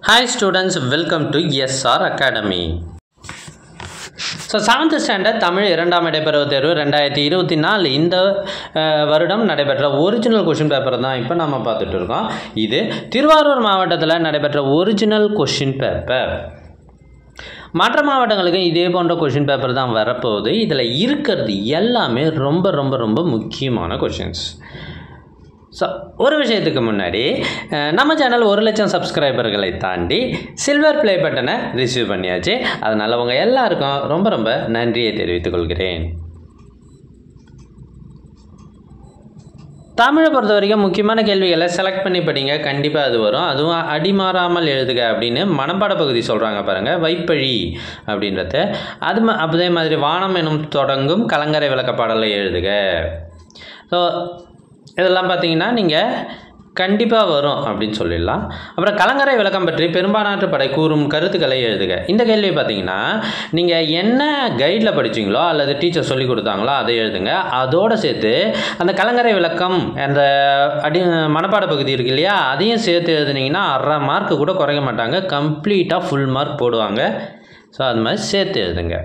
Hi students, welcome to SR Academy. So 7th standard Tamil 2ஆம் இடைப்பருவ தேர்வு 2024 இந்த வருடம் நடைபெற்ற ஒரிஜினல் கொஷின் பேப்பர் தான் இப்போ நம்ம பார்த்துட்டு இருக்கோம். இது திருவாரூர் மாவட்டத்தில் நடைபெற்ற ஒரிஜினல் கொஷின் பேப்பர். மற்ற மாவட்டங்களுக்கு இதே போன்ற கொஷின் பேப்பர் தான் வரப்போகுது. இதில் இருக்கிறது எல்லாமே ரொம்ப ரொம்ப ரொம்ப முக்கியமான கொஷின்ஸ். ஸோ ஒரு விஷயத்துக்கு முன்னாடி நம்ம சேனல் 1,00,000 சப்ஸ்கிரைபர்களை தாண்டி சில்வர் ப்ளே பட்டனை ரிசீவ் பண்ணியாச்சு. அதனால் உங்கள் எல்லாருக்கும் ரொம்ப ரொம்ப நன்றியை தெரிவித்துக் கொள்கிறேன். தமிழை பொறுத்த வரைக்கும் முக்கியமான கேள்விகளை செலக்ட் பண்ணி படிங்க, கண்டிப்பாக அது வரும். அதுவும் அடிமாறாமல் எழுதுக அப்படின்னு மனப்பாட பகுதி சொல்கிறாங்க பாருங்கள், வைப்பழி அப்படின்றது. அதே மாதிரி வானம் எனும் தொடங்கும் கலங்கரை விளக்க பாடலை எழுதுக. ஸோ இதெல்லாம் பார்த்தீங்கன்னா நீங்கள் கண்டிப்பாக வரும் அப்படின்னு சொல்லிடலாம். அப்புறம் கலங்கரை விளக்கம் பற்றி பெரும்பாலாற்று படை கூறும் கருத்துக்களை எழுதுக. இந்த கேள்வி பார்த்தீங்கன்னா நீங்கள் என்ன கைடில் படிச்சிங்களோ அல்லது டீச்சர் சொல்லி கொடுத்தாங்களோ அதை எழுதுங்க. அதோடு சேர்த்து அந்த கலங்கரை விளக்கம் அந்த மனப்பாட பகுதி இருக்கு இல்லையா, அதையும் சேர்த்து எழுதுனீங்கன்னா 1/2 மார்க்கு கூட குறைக்க மாட்டாங்க, கம்ப்ளீட்டாக ஃபுல் மார்க் போடுவாங்க. ஸோ அது மாதிரி சேர்த்து எழுதுங்க.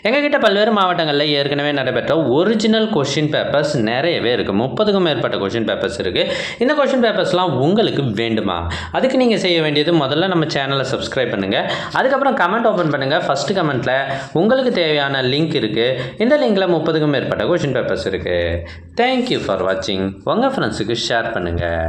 எங்ககிட்ட பல்வேறு மாவட்டங்களில் ஏற்கனவே நடைபெற்ற ஒரிஜினல் கொஷின் பேப்பர்ஸ் நிறையவே இருக்குது. 30க்கும் மேற்பட்ட கொஷின் பேப்பர்ஸ் இருக்குது. இந்த கொஷின் பேப்பர்ஸ்லாம் உங்களுக்கு வேண்டுமா? அதுக்கு நீங்கள் செய்ய வேண்டியது முதல்ல நம்ம சேனலை சப்ஸ்கிரைப் பண்ணுங்கள். அதுக்கப்புறம் கமெண்ட் ஓப்பன் பண்ணுங்கள். ஃபஸ்ட்டு கமெண்ட்டில் உங்களுக்கு தேவையான லிங்க் இருக்குது. இந்த லிங்கில் 30க்கும் மேற்பட்ட கொஷின் பேப்பர்ஸ் இருக்குது. தேங்க்யூ ஃபார் வாட்சிங். உங்கள் ஃப்ரெண்ட்ஸுக்கு ஷேர் பண்ணுங்கள்.